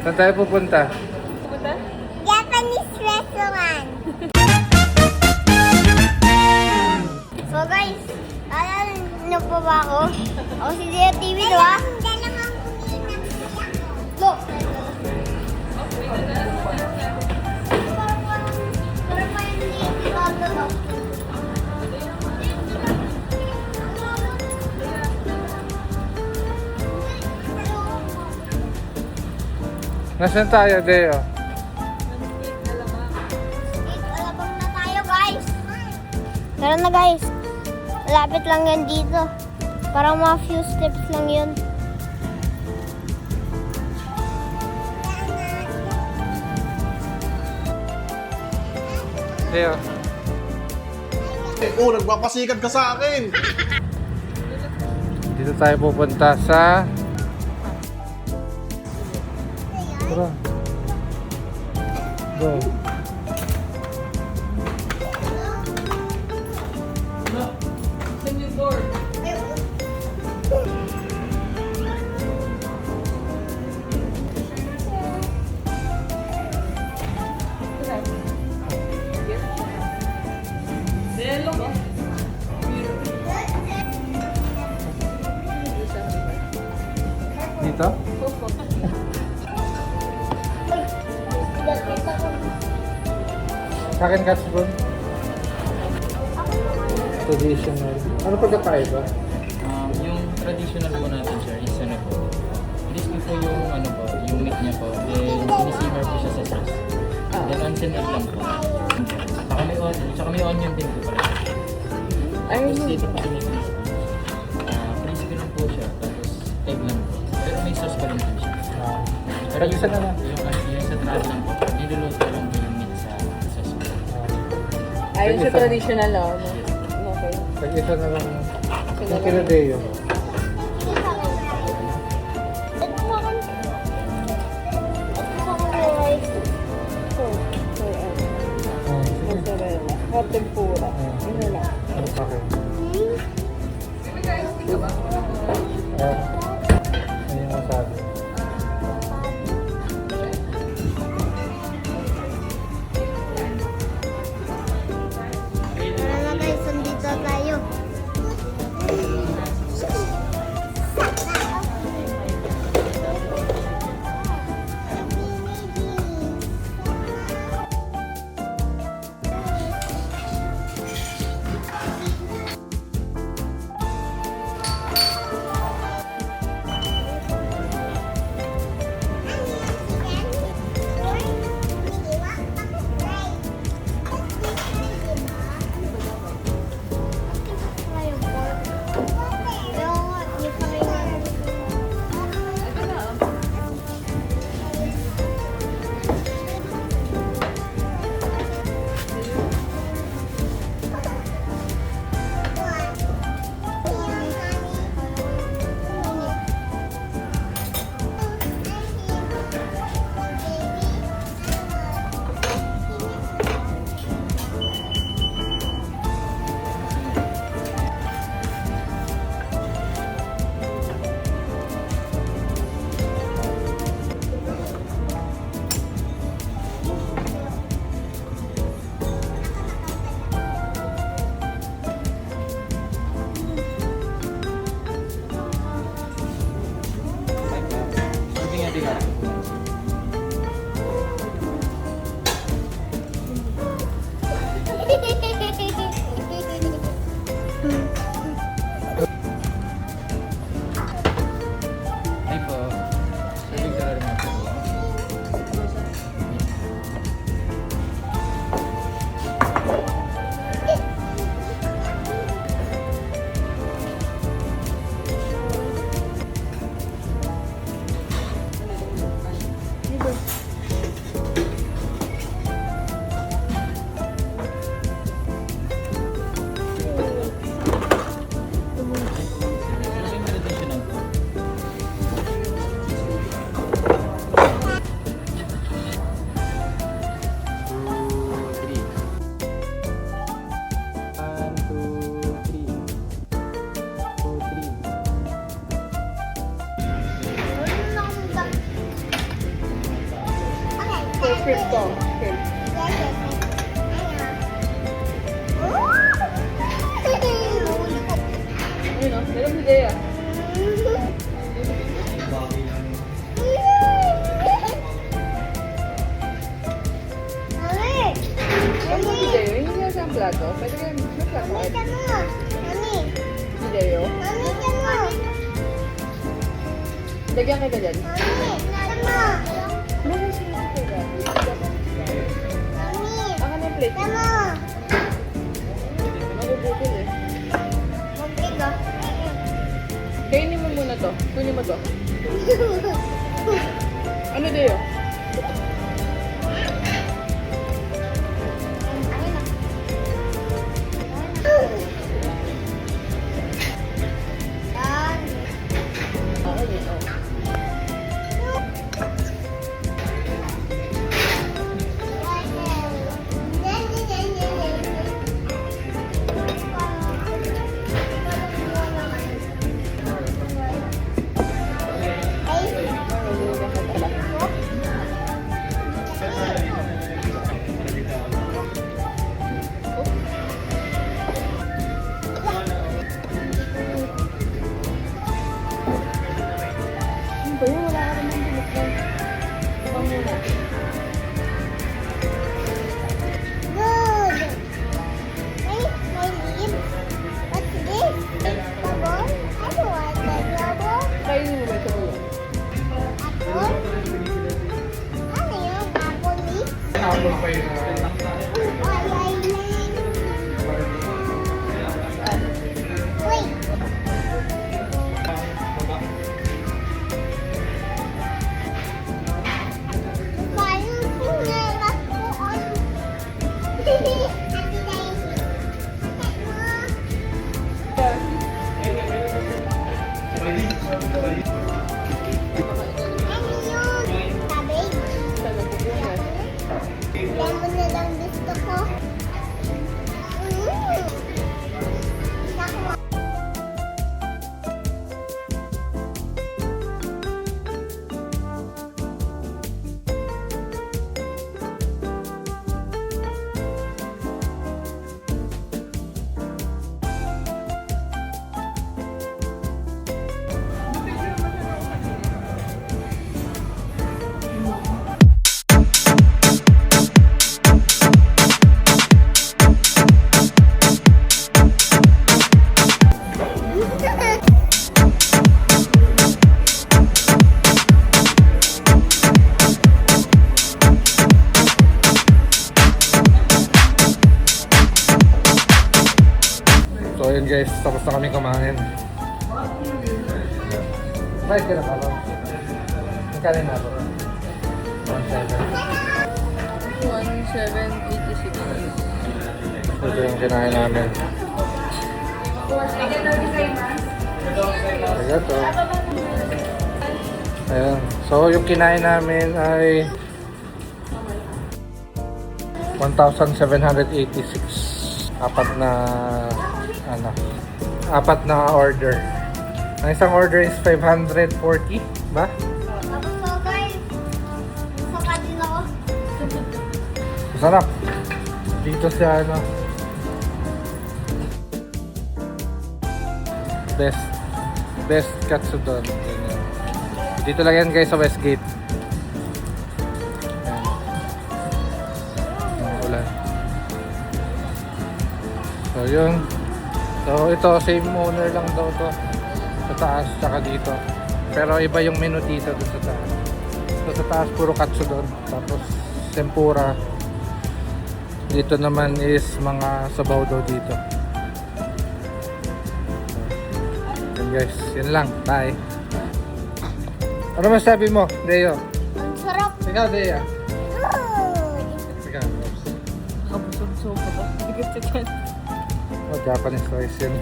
Saan tayo pupunta? Pupunta? Japanese restaurant. So guys, alam po ba ako? Ako si Zia TV, di ba? Dalawang umiinom siya. Look! Parang may hindi ako. Nasaan tayo, Deo? Alabang na tayo, guys. Tara na, guys. Malapit lang yan dito. Parang mga few steps lang yun. Deo. Oh, nagpapasikat ka sa akin. Dito tayo pupunta sa... Tara. Go. Dito? Sa akin, Katsbon. Traditional. Ano pagkakaiba? Yung traditional po natin sir is ano po, crispy po yung ano po, yung meat niya po, then sinisimmer po siya sa sauce. Then onsen egg lang po. Tsaka may onion din po pala. Tapos dito po crispy. Crispy lang po siya, tapos egg lang po. Pero may sauce pa rin po siya. Pero yung Isa na lang. yung sa trad lang po, niluluto lang po yung meat sa sauce po. Ayun sa traditional lang. Okay. Tag-isa na lang. Yung kila Deo. Mozzarella. Hot tempura. Ano lang. Ano sa akin? Ano yung masabi? Tara na, guys. Nandito tayo. For crypto. Okay. Ayun o, meron si Dea. Meron si Deo, hindi niya siyang plato. Pwede kayo may plato. Si Deo. Lagyan kita dyan. Meron siya kita. Ako na yung plate. Mabubutil eh. Kainin mo muna to. Kunin mo to. Ano Deo? Ako din, oh. Ano ba yun? Wala ka naman bilis na. Ipang muna. Kainin mo ba ito ulo? Apple pa yun. Sa nabubunas. Lemon na lang gusto ko. Naku. So yun guys, tapos na kami kumain. Right ka na pa ba? Magkano na ba? 1786. Ito yung kinain namin. Arigato. Ayan. So yung kinain namin ay 1,786. Apat na order. Ang isang order is 540, ba? Tapos so guys, saka din ako. Masarap. Dito sa best katsudon. Ganyan. Dito lang yan guys sa Westgate. Ayan. Ulan. So yun. So ito same owner lang daw to. Sa taas tsaka dito. Pero iba yung menu dito dun sa taas. So sa taas puro katsudon. Tapos tempura. Dito naman is mga sabaw daw dito. So, yun guys, yun lang. Bye. Ano masabi mo, Deo? Ang sarap. Ikaw, Dea. Ikaw, Nakabusog-sog ka ba? Bigat ka dyan. oh, Japanese rice yun.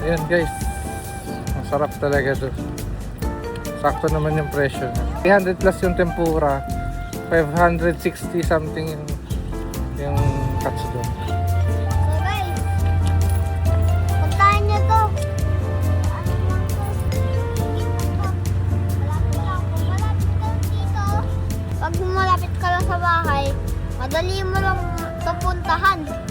Ayan guys, ang sarap talaga to. Sakto naman yung presyo niya. 300 plus yung tempura. 560 something yung katsudon. So guys, puntahan nyo to. Malapit lang to. Malapit lang. Kung malapit lang dito, pag malapit ka lang sa bahay, madali mo lang ito puntahan.